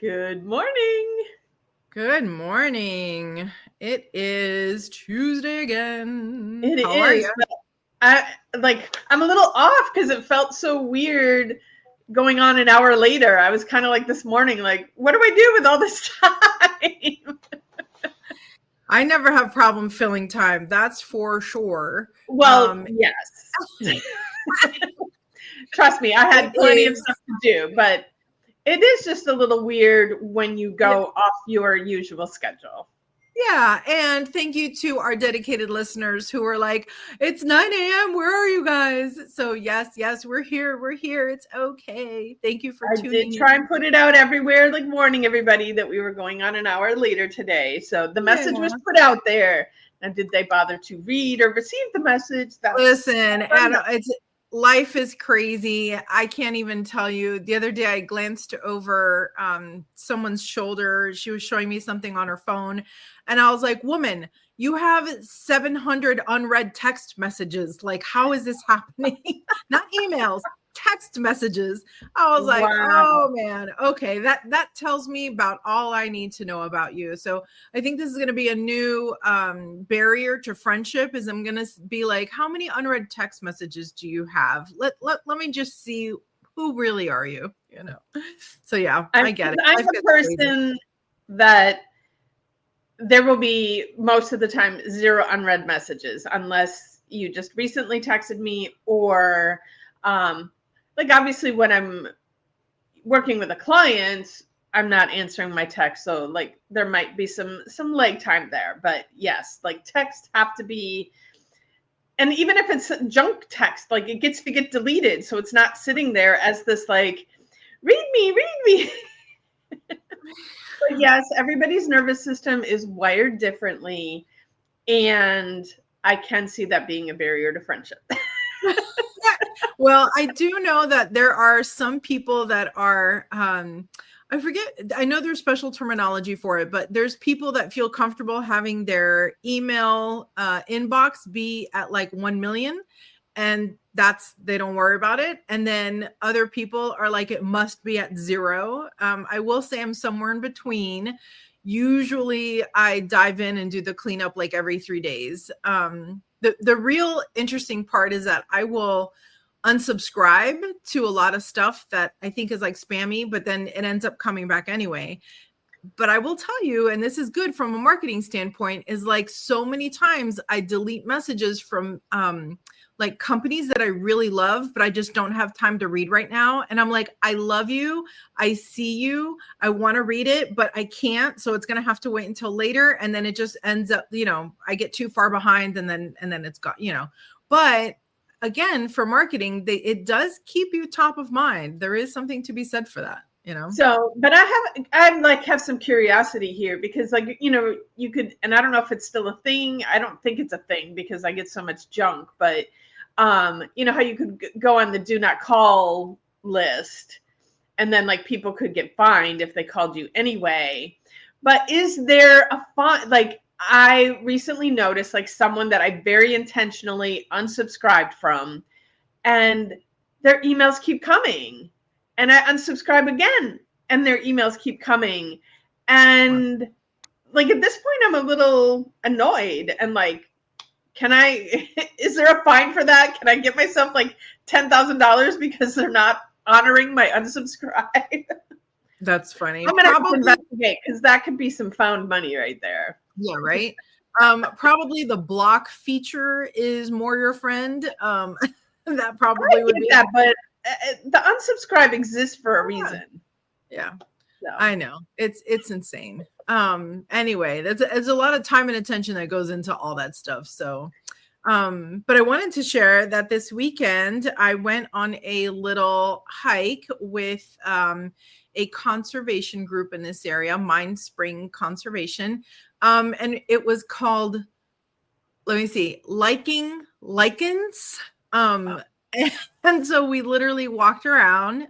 Good morning. Good morning. It is Tuesday again. It How are is. you? I'm a little off because it felt so weird going on an hour later. I was kind of like this morning, like, what do I do with all this time? I never have problem filling time. That's for sure. Well, yes. Trust me, I had It plenty of is. stuff to do, but it is just a little weird when you go off your usual schedule. Yeah. And thank you to our dedicated listeners who are like, it's 9 a.m. Where are you guys? So yes, we're here. We're here. It's okay. Thank you for I tuning did in. try and put it out everywhere, like warning everybody that we were going on an hour later today. So the message was put out there. And did they bother to read or receive the message? Listen, life is crazy. I can't even tell you. The other day I glanced over someone's shoulder. She was showing me something on her phone. And I was like, woman, you have 700 unread text messages. Like, how is this happening? Not emails, text messages. I was like, wow. oh man, okay. That tells me about all I need to know about you. So I think this is going to be a new barrier to friendship. Is I'm going to be like, how many unread text messages do you have? Let me just see, who really are you? You know. So yeah, I get it. I'm the person that there will be most of the time 0 unread messages unless you just recently texted me or like obviously when I'm working with a client, I'm not answering my text. So like there might be some lag time there. But yes, like texts have to be, and even if it's junk text, like it gets to get deleted. So it's not sitting there as this like, read me. But yes, everybody's nervous system is wired differently. And I can see that being a barrier to friendship. Well, I do know that there are some people that are, I forget, I know there's special terminology for it, but there's people that feel comfortable having their email inbox be at like 1 million. And they don't worry about it. And then other people are like, it must be at 0. I will say I'm somewhere in between. Usually I dive in and do the cleanup like every 3 days. The real interesting part is that I will unsubscribe to a lot of stuff that I think is like spammy, but then it ends up coming back anyway. But I will tell you, and this is good from a marketing standpoint, is like so many times I delete messages from like companies that I really love, but I just don't have time to read right now. And I'm like, I love you. I see you. I want to read it, but I can't. So it's going to have to wait until later. And then it just ends up, I get too far behind and then it's got, but again, for marketing, it does keep you top of mind. There is something to be said for that. So, but I have some curiosity here because like, you could, and I don't know if it's still a thing. I don't think it's a thing because I get so much junk, but how you could go on the do not call list and then like people could get fined if they called you anyway. But is there a fine? Like I recently noticed like someone that I very intentionally unsubscribed from and their emails keep coming. And I unsubscribe again and their emails keep coming. And like at this point, I'm a little annoyed and like, is there a fine for that? Can I get myself like $10,000 because they're not honoring my unsubscribe? That's funny. I'm going to have to investigate because that could be some found money right there. Yeah, right. Probably the block feature is more your friend. That probably would be that, but the unsubscribe exists for a reason. Yeah. So. I know. It's insane. Anyway, it's a lot of time and attention that goes into all that stuff. So, but I wanted to share that this weekend I went on a little hike with a conservation group in this area, Mind Spring Conservation. And it was called, let me see, Lichens. And so we literally walked around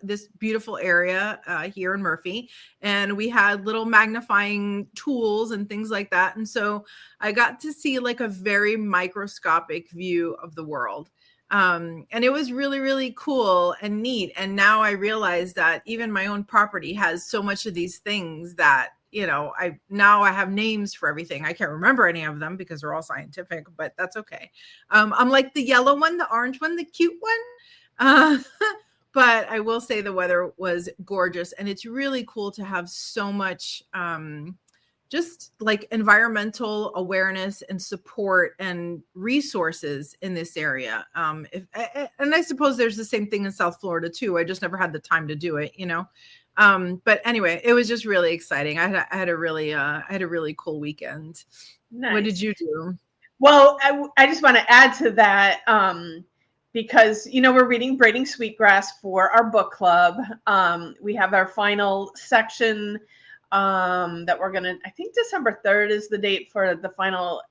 this beautiful area here in Murphy, and we had little magnifying tools and things like that. And so I got to see like a very microscopic view of the world. And it was really, really cool and neat. And now I realize that even my own property has so much of these things that, you know, I have names for everything. I can't remember any of them because they're all scientific, but that's okay. I'm like the yellow one, the orange one, the cute one. But I will say the weather was gorgeous, and it's really cool to have so much just like environmental awareness and support and resources in this area. And I suppose there's the same thing in South Florida too. I just never had the time to do it, you know. But anyway, it was just really exciting. I had a really cool weekend. Nice. What did you do? Well, I just want to add to that. Because, you know, we're reading Braiding Sweetgrass for our book club. We have our final section that we're going to, I think December 3rd is the date for the final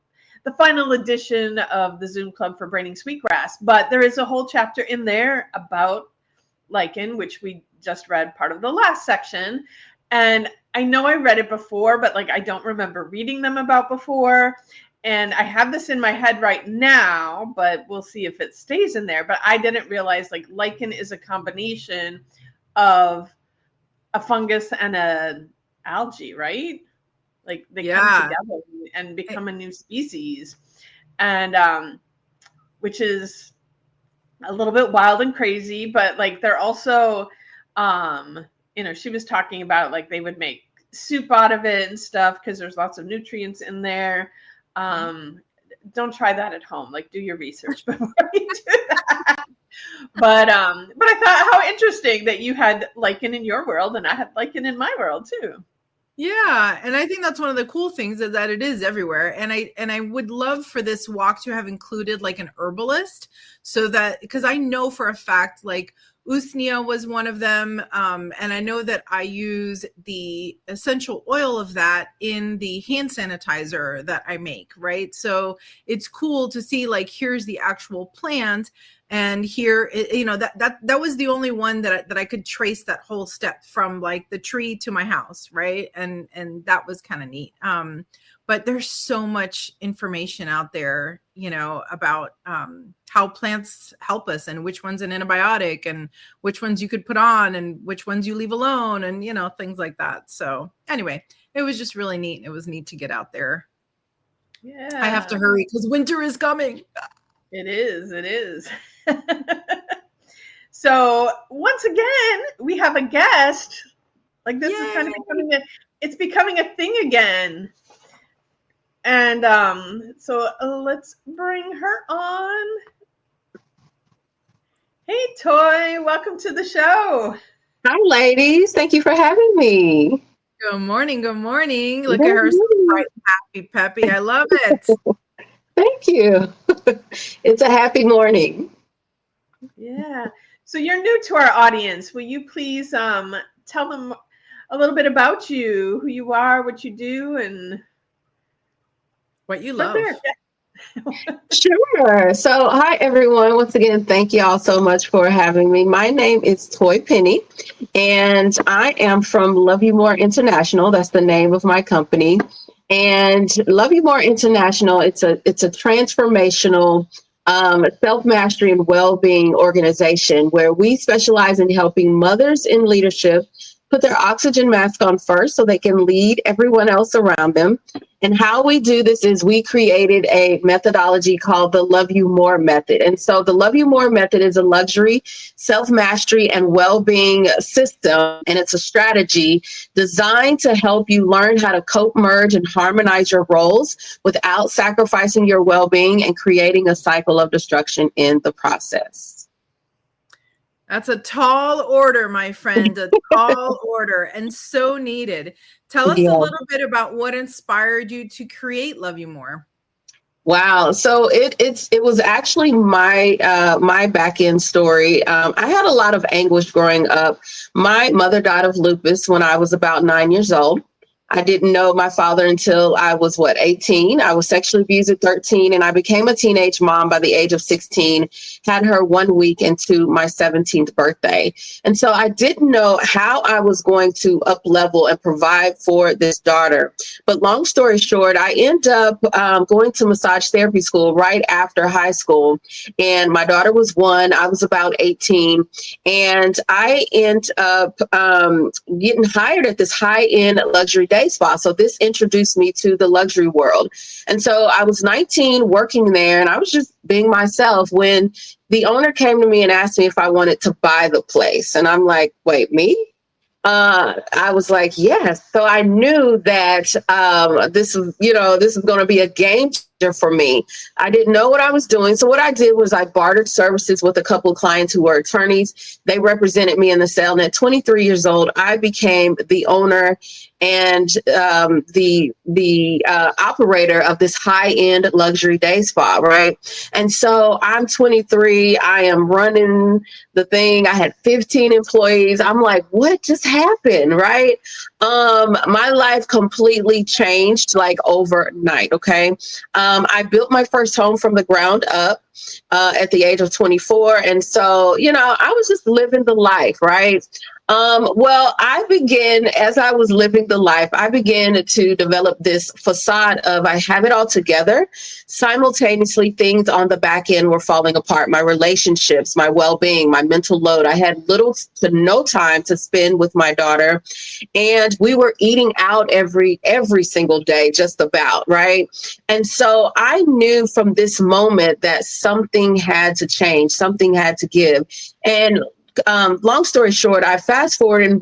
edition of the Zoom club for Braiding Sweetgrass. But there is a whole chapter in there about lichen, which we just read part of the last section. And I know I read it before, but like I don't remember reading them about before. And I have this in my head right now, but we'll see if it stays in there. But I didn't realize like lichen is a combination of a fungus and a algae, right? Like they come together and become a new species. And which is a little bit wild and crazy, but like they're also, you know, she was talking about like they would make soup out of it and stuff because there's lots of nutrients in there. Don't try that at home. Like do your research before you do that. But I thought how interesting that you had lichen in your world and I had lichen in my world too. Yeah, and I think that's one of the cool things is that it is everywhere. And I would love for this walk to have included like an herbalist, so that because I know for a fact like Usnea was one of them. And I know that I use the essential oil of that in the hand sanitizer that I make, right? So it's cool to see like, here's the actual plant. And here, you know, that was the only one that I could trace that whole step from like the tree to my house, right? And that was kind of neat. But there's so much information out there, you know, about how plants help us and which one's an antibiotic and which ones you could put on and which ones you leave alone and, you know, things like that. So anyway, it was just really neat. It was neat to get out there. Yeah. I have to hurry because winter is coming. It is. So once again, we have a guest. Like this is kind of becoming a thing again. And so let's bring her on. Hey, Toye, welcome to the show. Hi, ladies. Thank you for having me. Good morning. Look at her, so bright, happy, peppy. I love it. Thank you. It's a happy morning. Yeah. So you're new to our audience. Will you please tell them a little bit about you, who you are, what you do, and what you love? Sure. So, hi, everyone. Once again, thank you all so much for having me. My name is Toye Penny, and I am from Love You More International. That's the name of my company. And Love You More International, it's a transformational self-mastery and well-being organization where we specialize in helping mothers in leadership put their oxygen mask on first so they can lead everyone else around them. And how we do this is we created a methodology called the Love You More method. And so the Love You More method is a luxury, self-mastery, and well-being system. And it's a strategy designed to help you learn how to cope, merge, and harmonize your roles without sacrificing your well-being and creating a cycle of destruction in the process. That's a tall order, my friend, a tall order, and so needed. Tell us a little bit about what inspired you to create Love You More. Wow. So it was actually my back end story. I had a lot of anguish growing up. My mother died of lupus when I was about 9 years old. I didn't know my father until I was 18. I was sexually abused at 13, and I became a teenage mom by the age of 16, had her 1 week into my 17th birthday. And so I didn't know how I was going to up level and provide for this daughter. But long story short, I end up going to massage therapy school right after high school. And my daughter was 1, I was about 18. And I end up getting hired at this high-end luxury day spa. So this introduced me to the luxury world. And so I was 19 working there, and I was just being myself when the owner came to me and asked me if I wanted to buy the place. And I'm like, wait, me? I was like, yes. So I knew that this is going to be a game changer for me. I didn't know what I was doing. So what I did was I bartered services with a couple of clients who were attorneys. They represented me in the sale. And at 23 years old, I became the owner and the operator of this high-end luxury day spa, right? And so I'm 23. I am running the thing. I had 15 employees. I'm like, what just happened, right? My life completely changed like overnight, okay? I built my first home from the ground up at the age of 24. And so, I was just living the life, right? Well, as I was living the life, I began to develop this facade of I have it all together. Simultaneously, things on the back end were falling apart. My relationships, my well-being, my mental load. I had little to no time to spend with my daughter. And we were eating out every single day, just about, right? And so I knew from this moment that something had to change, something had to give. And long story short, I fast forward and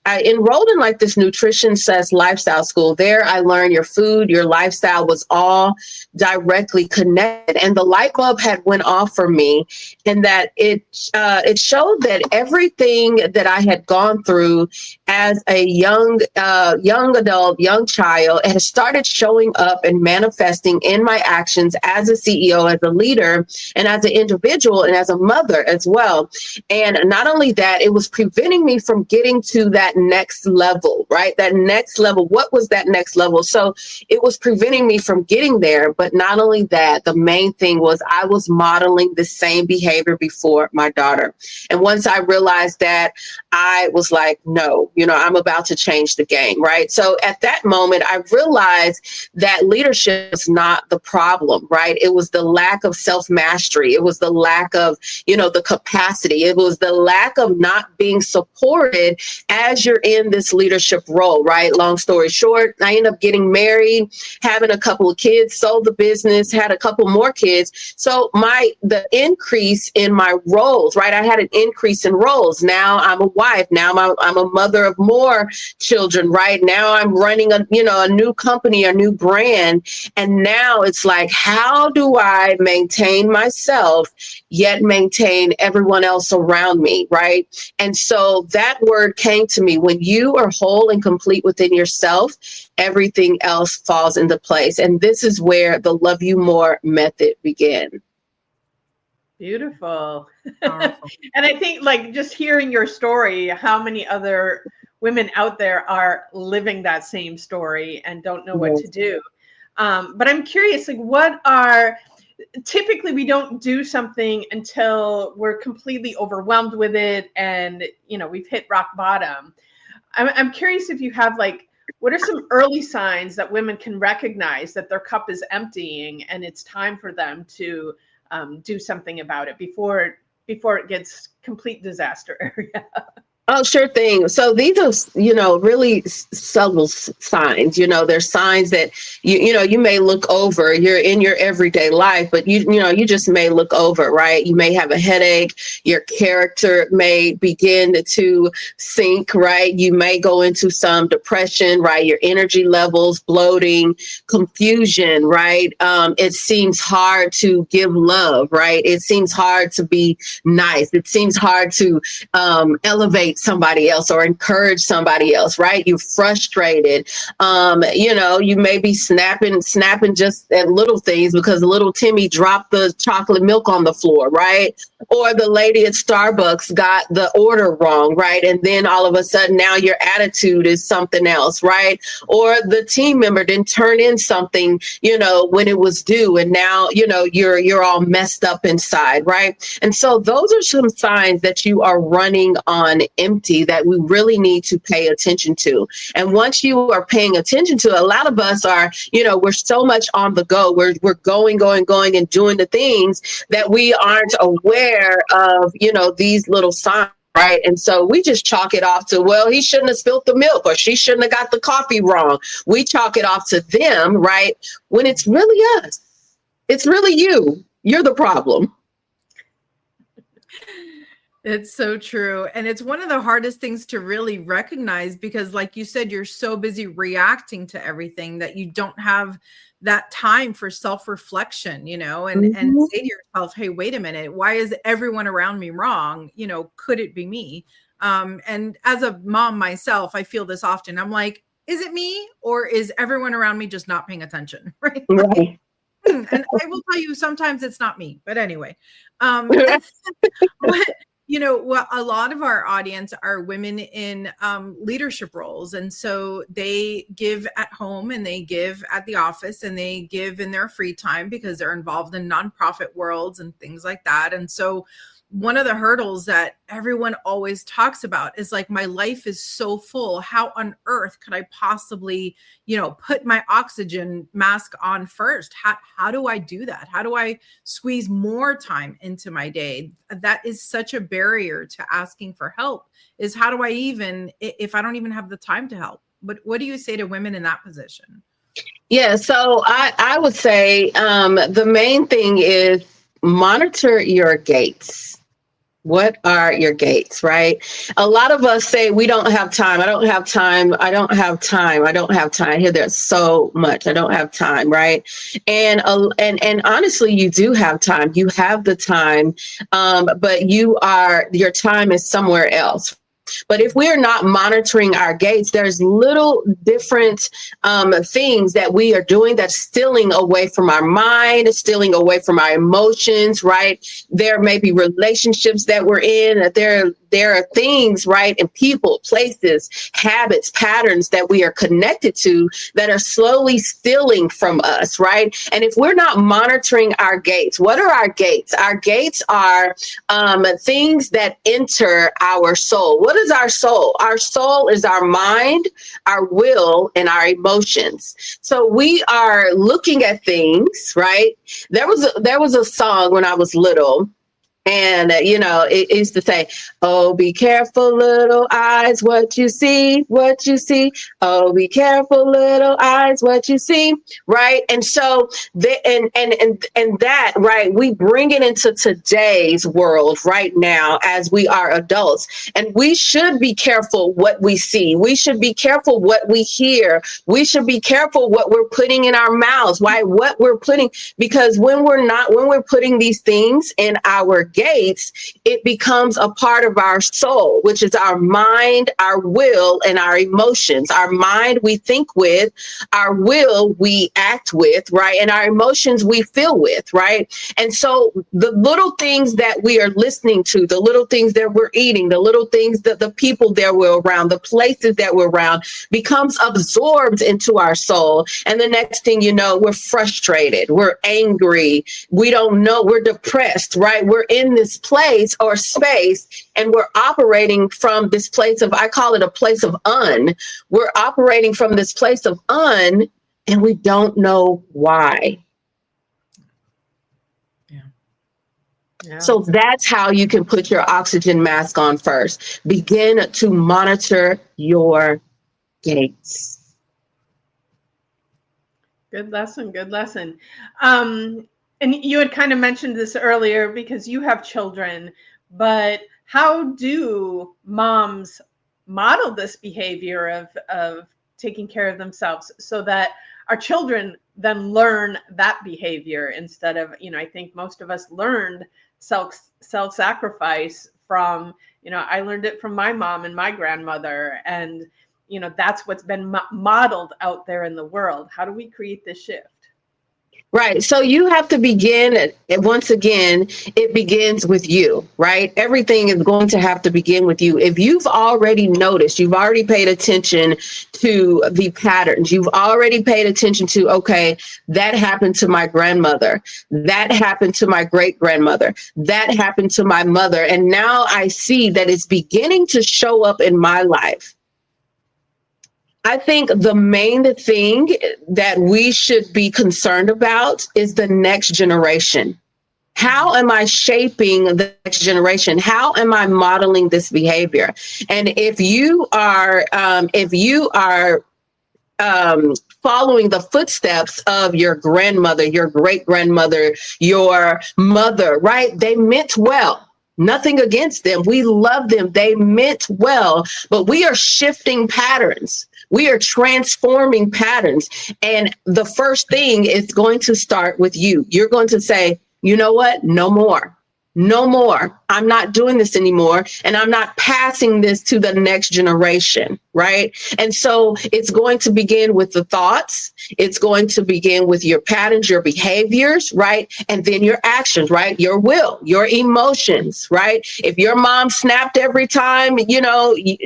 I enrolled in like this nutrition / lifestyle school. There I learned your food, your lifestyle was all directly connected. And the light bulb had went off for me, and that it showed that everything that I had gone through as a young adult, young child, it has started showing up and manifesting in my actions as a CEO, as a leader, and as an individual, and as a mother as well. And not only that, it was preventing me from getting to that next level, right? That next level. What was that next level? So it was preventing me from getting there. But not only that, the main thing was I was modeling the same behavior before my daughter. And once I realized that, I was like, no, I'm about to change the game, right? So at that moment, I realized that leadership is not the problem, right? It was the lack of self-mastery. It was the lack of, the capacity. It was the lack of not being supported as you're in this leadership role, right? Long story short, I ended up getting married, having a couple of kids, sold the business, had a couple more kids. So the increase in my roles, right? I had an increase in roles. Now I'm a wife. Now I'm a mother of more children, right? Now I'm running a new company, a new brand. And now it's like, how do I maintain myself, yet maintain everyone else around me, right? And so that word came to me. When you are whole and complete within yourself, everything else falls into place. And this is where the Love You More method began. Beautiful. And I think just hearing your story, how many other women out there are living that same story and don't know what to do. But I'm curious, typically we don't do something until we're completely overwhelmed with it and, we've hit rock bottom. I'm curious if you have what are some early signs that women can recognize that their cup is emptying and it's time for them to do something about it before it gets complete disaster area? Oh, sure thing. So these are, really subtle signs. There's signs that you may look over. You're in your everyday life, but you just may look over, right? You may have a headache. Your character may begin to sink, right? You may go into some depression, right? Your energy levels, bloating, confusion, right? It seems hard to give love, right? It seems hard to be nice. It seems hard to elevate validate somebody else or encourage somebody else, right? You're frustrated. You may be snapping just at little things because little Timmy dropped the chocolate milk on the floor, right? Or the lady at Starbucks got the order wrong, right? And then all of a sudden now your attitude is something else, right? Or the team member didn't turn in something, when it was due, and now, you're all messed up inside, right? And so those are some signs that you are running on empty that we really need to pay attention to. And once you are paying attention to, a lot of us are, we're so much on the go. We're going and doing the things that we aren't aware of, these little signs. Right. And so we just chalk it off to, well, he shouldn't have spilled the milk or she shouldn't have got the coffee wrong. We chalk it off to them. Right. When it's really us. It's really you. You're the problem. It's so true. And it's one of the hardest things to really recognize because, like you said, you're so busy reacting to everything that you don't have that time for self-reflection, and say to yourself, hey, wait a minute, why is everyone around me wrong? Could it be me? And as a mom myself, I feel this often. I'm like, is it me or is everyone around me just not paying attention? Right. Right. And I will tell you, sometimes it's not me, but anyway, but a lot of our audience are women in leadership roles. And so they give at home and they give at the office and they give in their free time because they're involved in nonprofit worlds and things like that. And so one of the hurdles that everyone always talks about is like, my life is so full. How on earth could I possibly, put my oxygen mask on first? How do I do that? How do I squeeze more time into my day? That is such a barrier to asking for help, is how do I even, if I don't even have the time to help? But what do you say to women in that position? Yeah, so I would say the main thing is monitor your gates. What are your gates, right? A lot of us say we don't have time. I don't have time. I don't have time. I don't have time. I hear there's so much. I don't have time, right? And honestly, you do have time. You have the time, but your time is somewhere else. But if we're not monitoring our gates, there's little different things that we are doing that's stealing away from our mind, stealing away from our emotions, right? There may be relationships that we're in. There are things, right? And people, places, habits, patterns that we are connected to that are slowly stealing from us, right? And if we're not monitoring our gates, what are our gates? Our gates are things that enter our soul. What is our soul? Our soul is our mind, our will, and our emotions. So we are looking at things, right? There was a song when I was little. And, it used to say, oh, be careful, little eyes, what you see, what you see. Oh, be careful, little eyes, what you see. Right. And so that, right, we bring it into today's world right now as we are adults. And we should be careful what we see. We should be careful what we hear. We should be careful what we're putting in our mouths. Why? What we're putting, because when we're putting these things in our gates, it becomes a part of our soul, which is our mind, our will, and our emotions. Our mind we think with, our will we act with, right? And our emotions we feel with, right? And so the little things that we are listening to, the little things that we're eating, the little things that the people that we're around, the places that we're around becomes absorbed into our soul. And the next thing you know, we're frustrated, we're angry, we don't know, we're depressed, right? We're in this place or space and we're operating from this place of, I call it a place of we're operating from this place of and we don't know why. Yeah. So that's how you can put your oxygen mask on first. Begin to monitor your gates. Good lesson. Good lesson. And you had kind of mentioned this earlier because you have children, but how do moms model this behavior of taking care of themselves so that our children then learn that behavior instead of, I think most of us learned self-sacrifice from, I learned it from my mom and my grandmother. And, that's what's been modeled out there in the world. How do we create this shift? Right. So you have to begin, once again, it begins with you, right? Everything is going to have to begin with you. If you've already noticed, you've already paid attention to the patterns, you've already paid attention to, okay, that happened to my grandmother, that happened to my great grandmother, that happened to my mother. And now I see that it's beginning to show up in my life. I think the main thing that we should be concerned about is the next generation. How am I shaping the next generation? How am I modeling this behavior? And if you are following the footsteps of your grandmother, your great grandmother, your mother, right? They meant well. Nothing against them. We love them. They meant well, but we are shifting patterns. We are transforming patterns. And the first thing is going to start with you. You're going to say, you know what? No more. No more. I'm not doing this anymore. And I'm not passing this to the next generation. Right. And so it's going to begin with the thoughts. It's going to begin with your patterns, your behaviors. Right. And then your actions. Right. Your will, your emotions. Right. If your mom snapped every time,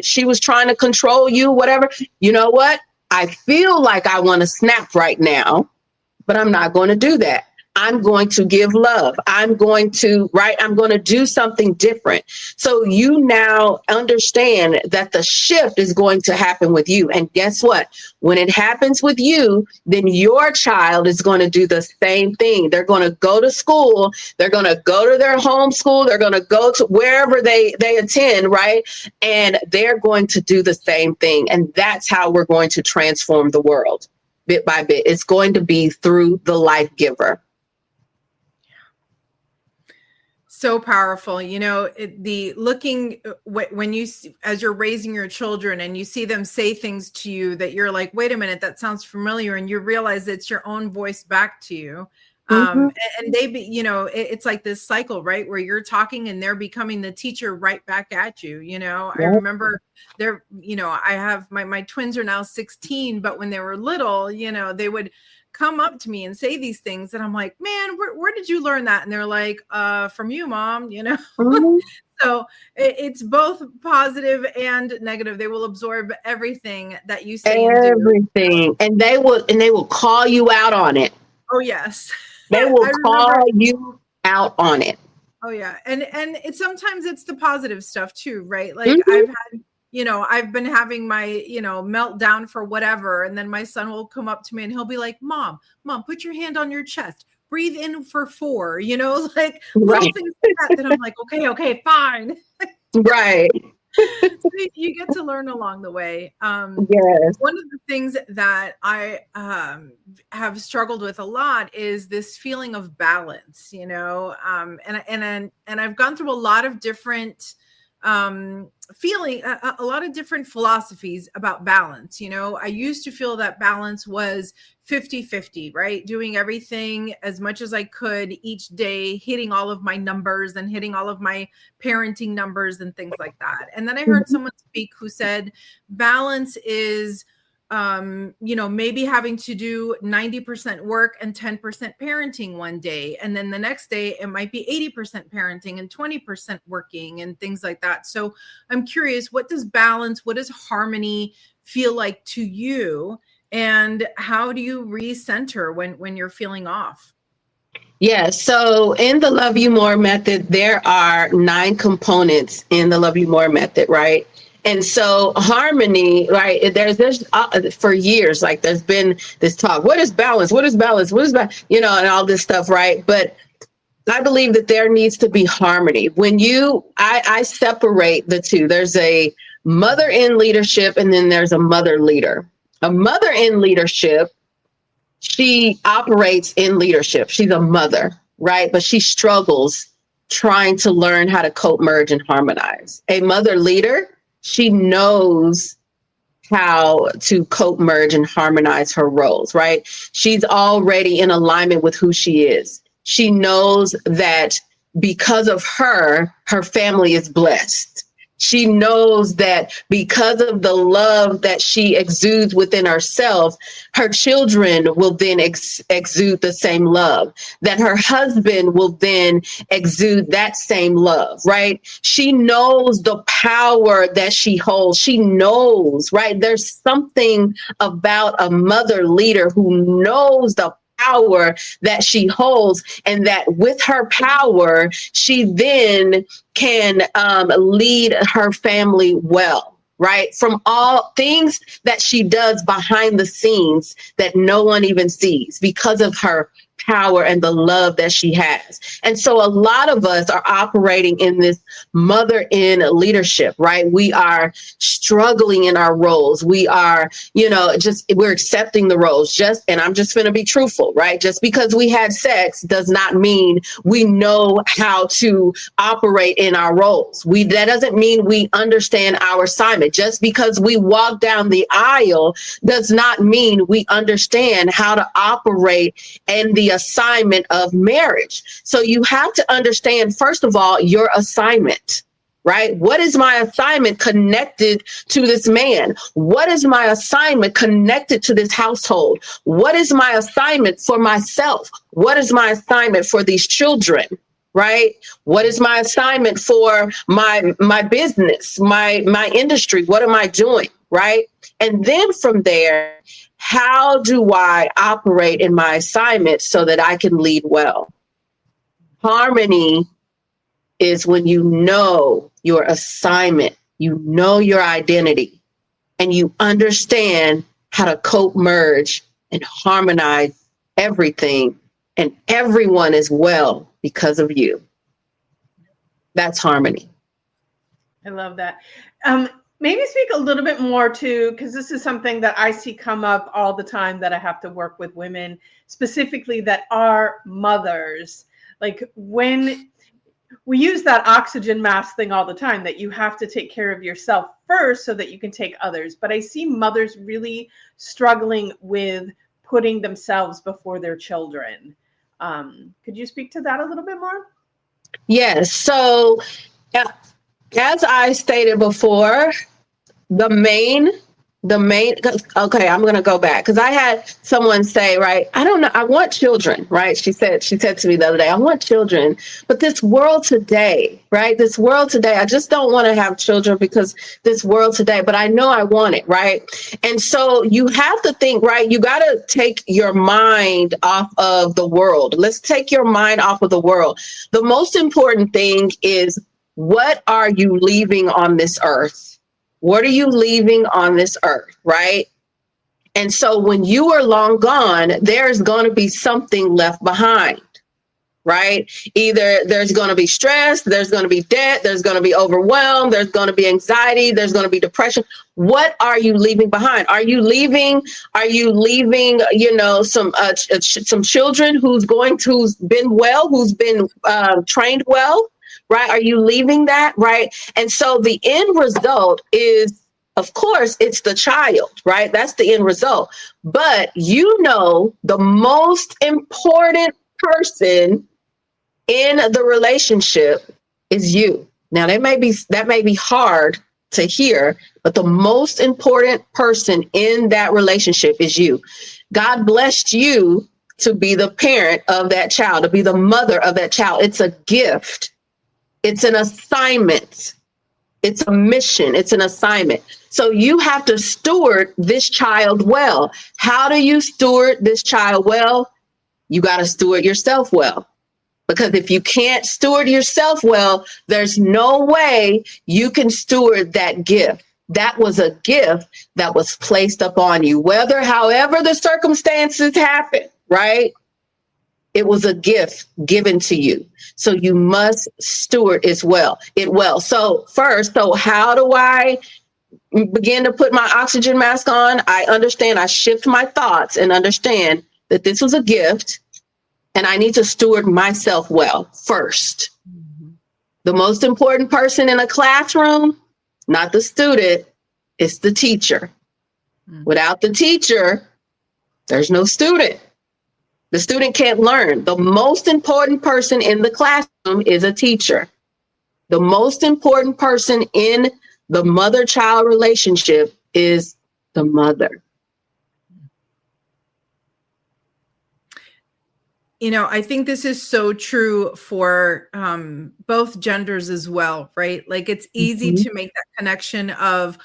she was trying to control you, whatever, you know what? I feel like I want to snap right now, but I'm not going to do that. I'm going to give love. I'm going to do something different. So you now understand that the shift is going to happen with you. And guess what? When it happens with you, then your child is going to do the same thing. They're going to go to school. They're going to go to their home school. They're going to go to wherever they attend, right? And they're going to do the same thing. And that's how we're going to transform the world bit by bit. It's going to be through the life giver. So powerful. When you, as you're raising your children and you see them say things to you that you're like, wait a minute, that sounds familiar. And you realize it's your own voice back to you. And it's like this cycle, right? Where you're talking and they're becoming the teacher right back at you. I remember I have my twins are now 16, but when they were little, they would come up to me and say these things and I'm like, man, where did you learn that? And they're like, from you, mom, Mm-hmm. So it's both positive and negative. They will absorb everything that you say. Everything. And they will call you out on it. Oh yes. They will call you out on it. Oh yeah. And sometimes it's the positive stuff too, right? Like I've had, I've been having my, meltdown for whatever. And then my son will come up to me and he'll be like, mom, put your hand on your chest, breathe in for 4, little things like that I'm like, okay, fine. Right. So you get to learn along the way. Yes. One of the things that I have struggled with a lot is this feeling of balance, and I've gone through a lot of different a lot of different philosophies about balance. I used to feel that balance was 50-50, right? Doing everything as much as I could each day, hitting all of my numbers and hitting all of my parenting numbers and things like that. And then I heard someone speak who said balance is maybe having to do 90% work and 10% parenting one day. And then the next day it might be 80% parenting and 20% working and things like that. So I'm curious, what does balance, what does harmony feel like to you? And how do you recenter when you're feeling off? Yeah. So in the Love You More method, there are 9 components in the Love You More method, right? And so harmony, right? There's for years, like there's been this talk. What is balance? What is balance? What is balance? And all this stuff, right? But I believe that there needs to be harmony. When I separate the two. There's a mother in leadership, and then there's a mother leader. A mother in leadership, she operates in leadership. She's a mother, right? But she struggles trying to learn how to cope, merge, and harmonize. A mother leader, she knows how to cope, merge, and harmonize her roles, right? She's already in alignment with who she is. She knows that because of her, her family is blessed. She knows that because of the love that she exudes within herself, her children will then exude the same love, that her husband will then exude that same love, right? She knows the power that she holds. She knows, right? There's something about a mother leader who knows the power that she holds, and that with her power, she then can lead her family well, right? From all things that she does behind the scenes that no one even sees because of her power and the love that she has. And so a lot of us are operating in this mother in leadership, right? We are struggling in our roles. We are, we're accepting the roles and I'm just going to be truthful, right? Just because we had sex does not mean we know how to operate in our roles. That doesn't mean we understand our assignment. Just because we walk down the aisle does not mean we understand how to operate in the assignment of marriage. So you have to understand, first of all, your assignment, right? What is my assignment connected to this man? What is my assignment connected to this household? What is my assignment for myself? What is my assignment for these children? Right? What is my assignment for my business, my industry? What am I doing? Right? And then from there, how do I operate in my assignment so that I can lead well? Harmony is when you know your assignment, you know your identity, and you understand how to co-merge and harmonize everything, and everyone is well because of you. That's harmony. I love that. Maybe speak a little bit more to, because this is something that I see come up all the time, that I have to work with women specifically that are mothers. Like when we use that oxygen mask thing all the time, that you have to take care of yourself first so that you can take others. But I see mothers really struggling with putting themselves before their children. Could you speak to that a little bit more? Yes. So as I stated before, the main, okay, I'm going to go back because I had someone say, right, I don't know, I want children, right? She said to me the other day, I want children, but this world today, right? This world today, I just don't want to have children because this world today, but I know I want it, right? And so you have to think, right? You got to take your mind off of the world. Let's take your mind off of the world. The most important thing is, what are you leaving on this earth? What are you leaving on this earth, right? And so when you are long gone, there's going to be something left behind, right? Either there's going to be stress, there's going to be debt, there's going to be overwhelmed, there's going to be anxiety, there's going to be depression. What are you leaving behind? Are you leaving, some children who's been well, who's been trained well? Right? Are you leaving that? Right? And so the end result is, of course, it's the child, right? That's the end result. But the most important person in the relationship is you. Now, that may be hard to hear, but the most important person in that relationship is you. God blessed you to be the parent of that child, to be the mother of that child. It's a gift. It's an assignment. It's a mission. It's an assignment. So you have to steward this child well. How do you steward this child well? You got to steward yourself well. Because if you can't steward yourself well, there's no way you can steward that gift. That was a gift that was placed upon you, however the circumstances happen, right? It was a gift given to you. So you must steward it well. So how do I begin to put my oxygen mask on? I understand, I shift my thoughts and understand that this was a gift and I need to steward myself well first. Mm-hmm. The most important person in a classroom, not the student, it's the teacher. Mm-hmm. Without the teacher, there's no student. The student can't learn. The most important person in the classroom is a teacher. The most important person in the mother-child relationship is the mother. You know, I think this is so true for both genders as well, right? Like it's easy to make that connection of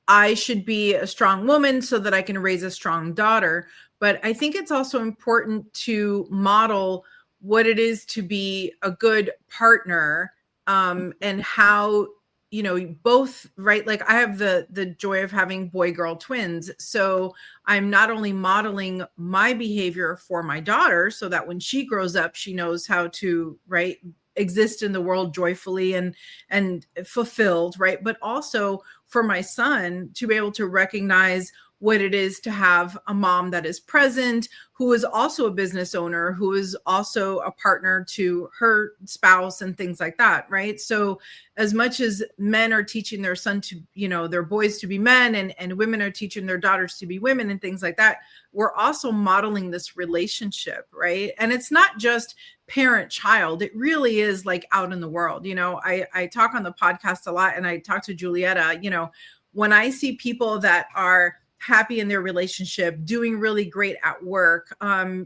I should be a strong woman so that I can raise a strong daughter. But I think it's also important to model what it is to be a good partner, and how, you know, both, right? Like I have the joy of having boy girl twins. So I'm not only modeling my behavior for my daughter so that when she grows up, she knows how to, right, exist in the world joyfully and fulfilled, right? But also for my son to be able to recognize what it is to have a mom that is present, who is also a business owner, who is also a partner to her spouse and things like that, right? So as much as men are teaching their son to, you know, their boys to be men, and women are teaching their daughters to be women and things like that, we're also modeling this relationship, right? And it's not just parent child, it really is like out in the world. You know, I talk on the podcast a lot, and I talk to Julietta, you know, when I see people that are happy in their relationship, doing really great at work,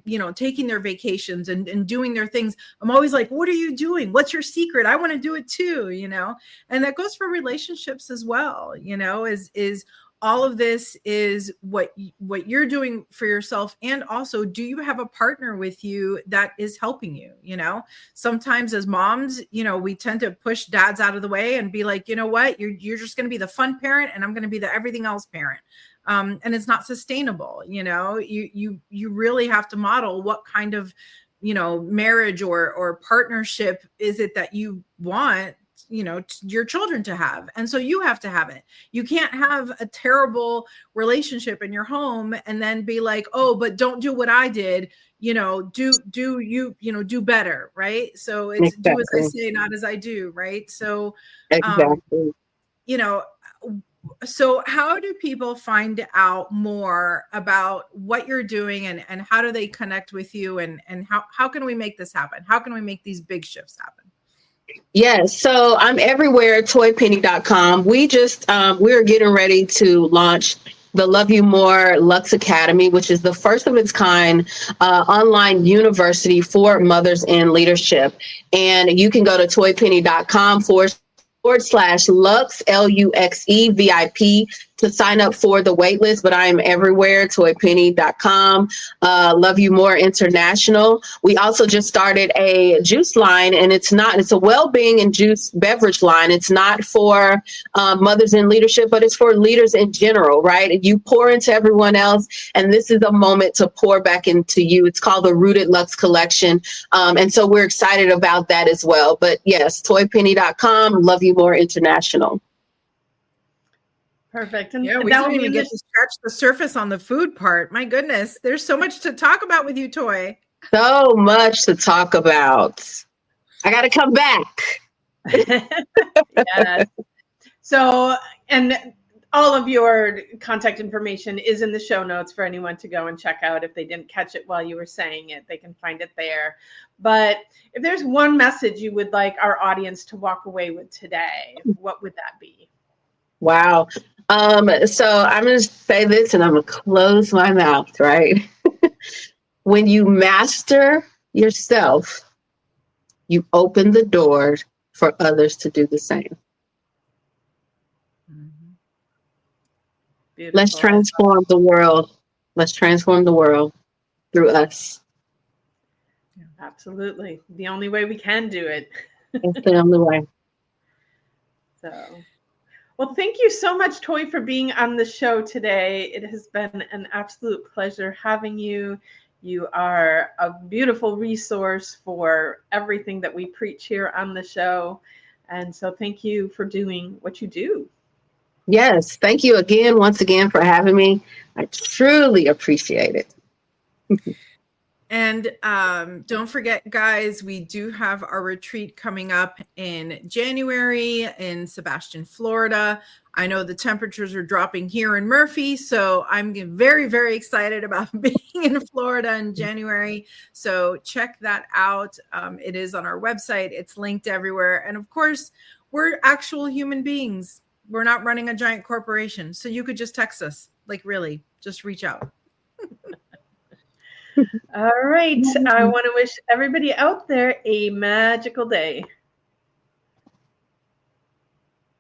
you know, taking their vacations and doing their things, I'm always like, what are you doing? What's your secret? I want to do it too, you know? And that goes for relationships as well, you know, is all of this is what you're doing for yourself. And also, do you have a partner with you that is helping you? You know, sometimes as moms, you know, we tend to push dads out of the way and be like, you know what, you're just going to be the fun parent and I'm going to be the everything else parent. And it's not sustainable. You know, you really have to model what kind of, you know, marriage or partnership is it that you want, you know, your children to have. And so you have to have it. You can't have a terrible relationship in your home and then be like, oh, but don't do what I did, you know, do you, you know, do better. Right. So it's Exactly. do as I say, not as I do. Right. So, Exactly. you know, so how do people find out more about what you're doing, and how do they connect with you, and how can we make this happen? How can we make these big shifts happen? Yes, so I'm everywhere at toyepenny.com. We're getting ready to launch the Love You More Lux Academy, which is the first of its kind online university for mothers in leadership. And you can go to toyepenny.com/Lux, LUXE VIP, to sign up for the waitlist. But I am everywhere, toyepenny.com, Love You More International. We also just started a juice line, and it's a well-being and juice beverage line. It's not for mothers in leadership, but it's for leaders in general, right? You pour into everyone else, and this is a moment to pour back into you. It's called the Rooted Lux Collection. And so we're excited about that as well. But yes, toyepenny.com, Love You More International. Perfect. And yeah, we didn't even get to scratch the surface on the food part. My goodness, there's so much to talk about with you, Toye. So much to talk about. I got to come back. Yes. So, and all of your contact information is in the show notes for anyone to go and check out. If they didn't catch it while you were saying it, they can find it there. But if there's one message you would like our audience to walk away with today, what would that be? Wow. So I'm going to say this and I'm going to close my mouth, right? When you master yourself, you open the door for others to do the same. Beautiful. Let's transform the world. Let's transform the world through us. Absolutely. The only way we can do it. It's the only way. So, well, thank you so much, Toye, for being on the show today. It has been an absolute pleasure having you. You are a beautiful resource for everything that we preach here on the show. And so thank you for doing what you do. Yes. Thank you once again for having me. I truly appreciate it. And don't forget, guys, we do have our retreat coming up in January in Sebastian, Florida. I know the temperatures are dropping here in Murphy, so I'm very, very excited about being in Florida in January. So check that out. It is on our website. It's linked everywhere. And of course, we're actual human beings. We're not running a giant corporation. So you could just text us, like really, just reach out. All right. I want to wish everybody out there a magical day.